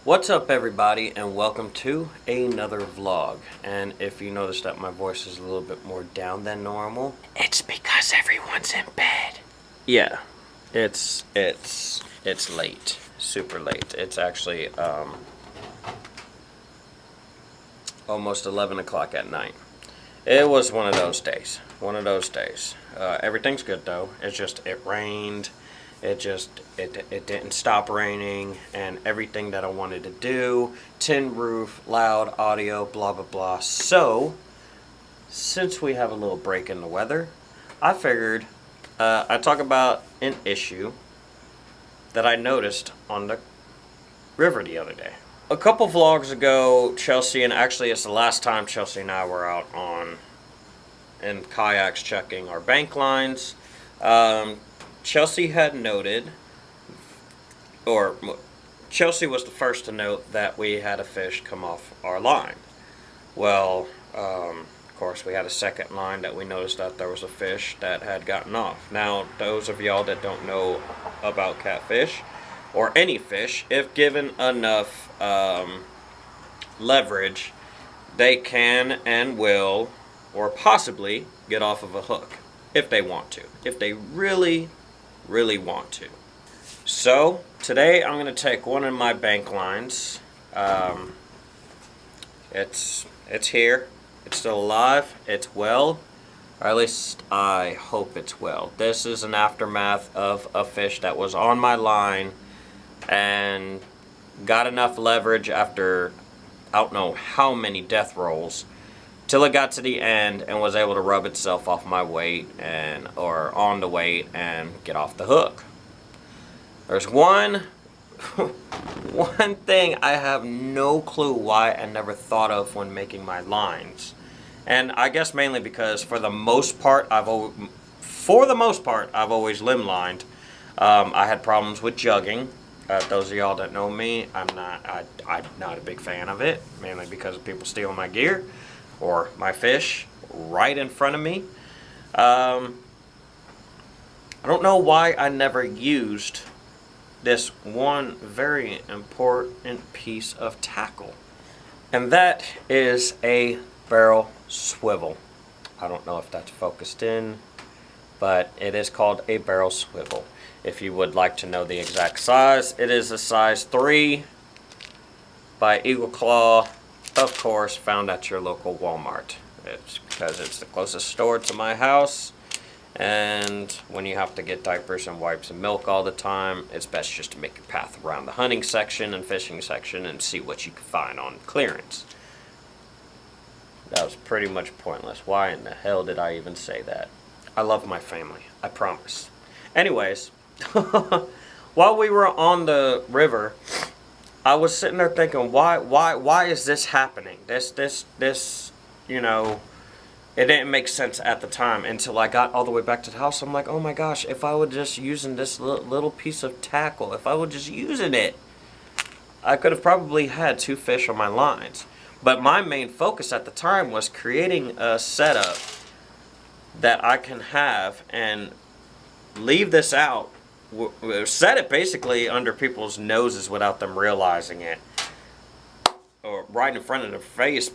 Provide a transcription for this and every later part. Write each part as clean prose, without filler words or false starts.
What's up everybody and welcome to another vlog. And if you notice that my voice is a little bit more down than normal, it's because everyone's in bed. Yeah, it's late, super late. It's actually almost 11 o'clock at night. It was one of those days, everything's good though. It's just, it rained. It didn't stop raining, and everything that I wanted to do, tin roof, loud audio, blah blah blah. So since we have a little break in the weather, I figured I'd talk about an issue that I noticed on the river the other day. A couple vlogs ago, Chelsea, and actually it's the last time Chelsea and I were out in kayaks checking our bank lines. Chelsea had noted, or Chelsea was the first to note that we had a fish come off our line. Well, of course, we had a second line that we noticed that there was a fish that had gotten off. Now, those of y'all that don't know about catfish, or any fish, if given enough leverage, they can and will, or possibly, get off of a hook, if they want to. If they really want to. So today I'm going to take one of my bank lines. It's here. It's still alive. It's well. Or at least I hope it's well. This is an aftermath of a fish that was on my line and got enough leverage after I don't know how many death rolls till it got to the end and was able to rub itself off my weight or on the weight and get off the hook. There's one thing I have no clue why I never thought of when making my lines. And I guess mainly because for the most part I've always limb lined. I had problems with jugging. Those of y'all that know me, I'm not a big fan of it, mainly because of people stealing my gear or my fish right in front of me. I don't know why I never used this one very important piece of tackle, and that is a barrel swivel. I don't know if that's focused in, but it is called a barrel swivel. If you would like to know the exact size, it is a size 3 by Eagle Claw. Of course, found at your local Walmart. It's because it's the closest store to my house, and when you have to get diapers and wipes and milk all the time, it's best just to make your path around the hunting section and fishing section and see what you can find on clearance. That was pretty much pointless. Why in the hell did I even say that? I love my family, I promise. Anyways, while we were on the river, I was sitting there thinking, why is this happening? This, you know, it didn't make sense at the time until I got all the way back to the house. I'm like, oh my gosh, if I would just using this little piece of tackle, if I would just using it, I could have probably had 2 fish on my lines. But my main focus at the time was creating a setup that I can have and leave this out. Set it basically under people's noses without them realizing it, or right in front of their face,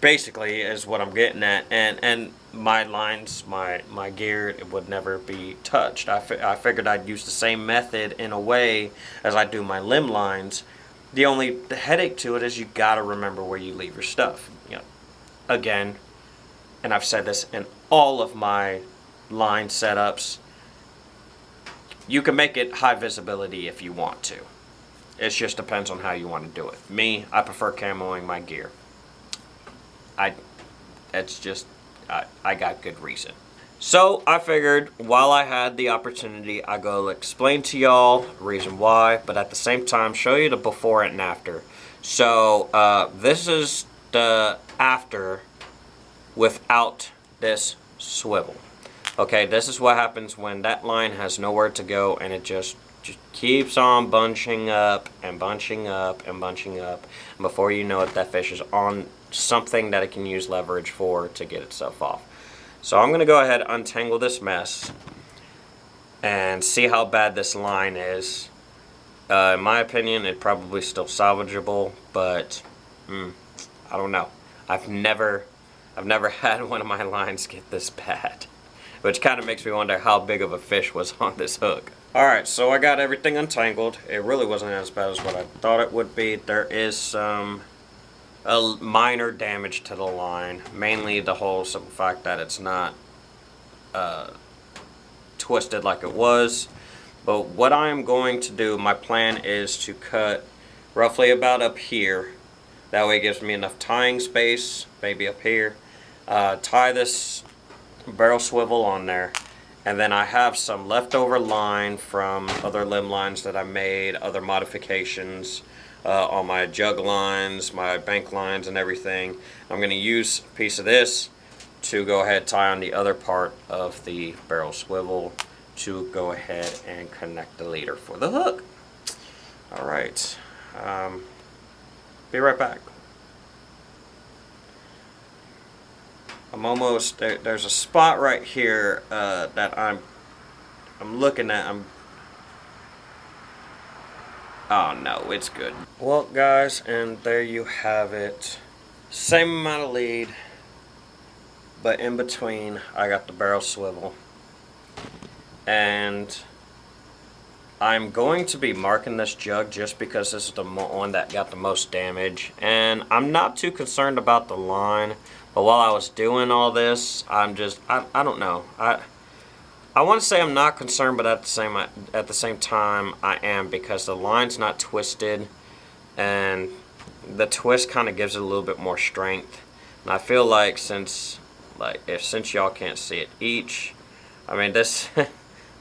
basically, is what I'm getting at. And my lines, my gear, it would never be touched. I figured I'd use the same method in a way as I do my limb lines. The headache to it is you gotta remember where you leave your stuff. You know, again, and I've said this in all of my line setups, you can make it high visibility if you want to. It just depends on how you want to do it. Me, I prefer camoing my gear. I got good reason. So I figured while I had the opportunity, I go explain to y'all the reason why, but at the same time show you the before and after. So this is the after without this swivel. Okay, this is what happens when that line has nowhere to go and it just keeps on bunching up and bunching up and bunching up. And before you know it, that fish is on something that it can use leverage for to get itself off. So I'm going to go ahead and untangle this mess and see how bad this line is In my opinion, it's probably still salvageable, but I don't know. I've never had one of my lines get this bad, which kind of makes me wonder how big of a fish was on this hook. Alright, so I got everything untangled. It really wasn't as bad as what I thought it would be. There is some minor damage to the line, mainly the whole simple fact that it's not twisted like it was. But what I am going to do, my plan is to cut roughly about up here. That way it gives me enough tying space, maybe up here. Tie this barrel swivel on there. And then I have some leftover line from other limb lines that I made, other modifications on my jug lines, my bank lines and everything. I'm going to use a piece of this to go ahead and tie on the other part of the barrel swivel to go ahead and connect the leader for the hook. Alright, be right back. I'm almost there. There's a spot right here that I'm looking at. Oh no, it's good. Well, guys, and there you have it. Same amount of lead, but in between I got the barrel swivel, and I'm going to be marking this jug just because this is the one that got the most damage, and I'm not too concerned about the line. But while I was doing all this, I don't know. I want to say I'm not concerned, but at the same time I am, because the line's not twisted, and the twist kind of gives it a little bit more strength. And I feel like since y'all can't see it, I mean this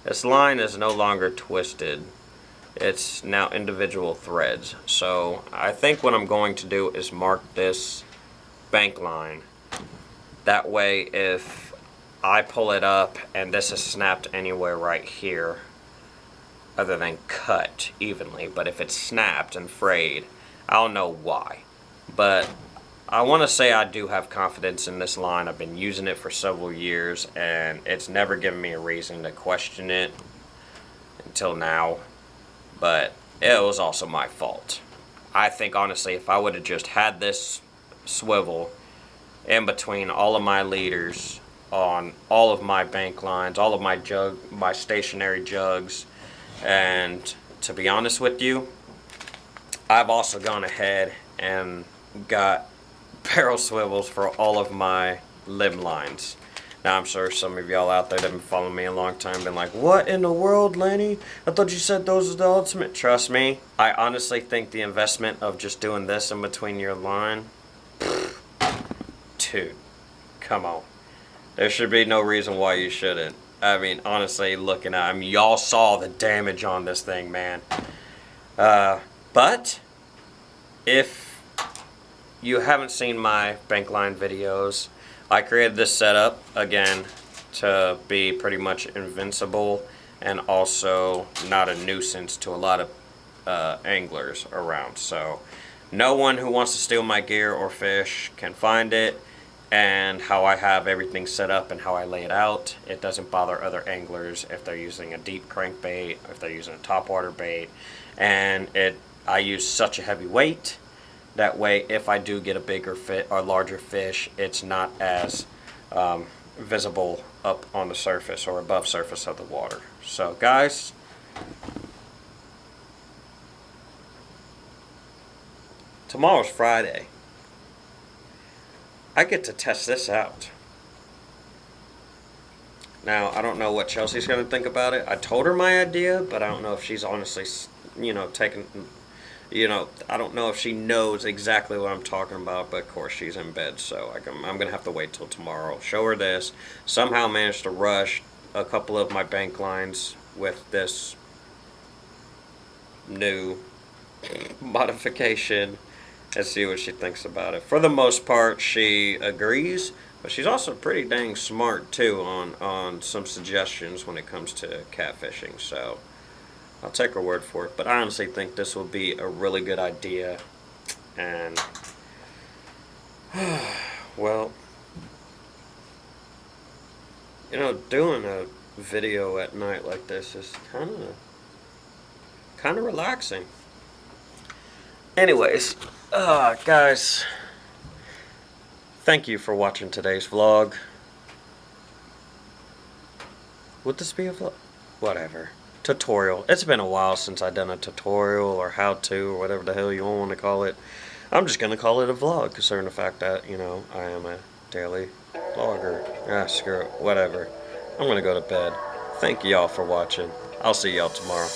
this line is no longer twisted. It's now individual threads. So I think what I'm going to do is mark this bank line. That way, if I pull it up and this is snapped anywhere right here, other than cut evenly, but if it's snapped and frayed, I'll know why. But I want to say I do have confidence in this line. I've been using it for several years, and it's never given me a reason to question it until now. But it was also my fault. I think, honestly, if I would have just had this swivel in between all of my leaders on all of my bank lines, all of my stationary jugs, and to be honest with you, I've also gone ahead and got barrel swivels for all of my limb lines. Now I'm sure some of y'all out there that have been following me a long time been like, what in the world, Lenny? I thought you said those are the ultimate. Trust me, I honestly think the investment of just doing this in between your line, dude, come on. There should be no reason why you shouldn't. I mean, honestly, looking at, I mean, y'all saw the damage on this thing, man. But if you haven't seen my bank line videos, I created this setup again to be pretty much invincible and also not a nuisance to a lot of anglers around. So no one who wants to steal my gear or fish can find it. And how I have everything set up and how I lay it out, it doesn't bother other anglers if they're using a deep crankbait, if they're using a topwater bait. And I use such a heavy weight, that way if I do get a bigger or larger fish, it's not as visible up on the surface or above surface of the water. So guys, tomorrow's Friday. I get to test this out. Now, I don't know what Chelsea's going to think about it. I told her my idea, but I don't know if she's honestly, taking, I don't know if she knows exactly what I'm talking about, but of course she's in bed, so I'm going to have to wait till tomorrow. Show her this. Somehow managed to rush a couple of my bank lines with this new modification, and see what she thinks about it. For the most part, she agrees, but she's also pretty dang smart too on some suggestions when it comes to catfishing. So I'll take her word for it. But I honestly think this will be a really good idea. And well, doing a video at night like this is kind kind of relaxing. Anyways, guys, thank you for watching today's vlog. Would this be a vlog? Whatever. Tutorial. It's been a while since I've done a tutorial or how-to or whatever the hell you want to call it. I'm just going to call it a vlog, considering the fact that, you know, I am a daily vlogger. Ah, screw it. Whatever. I'm going to go to bed. Thank y'all for watching. I'll see y'all tomorrow.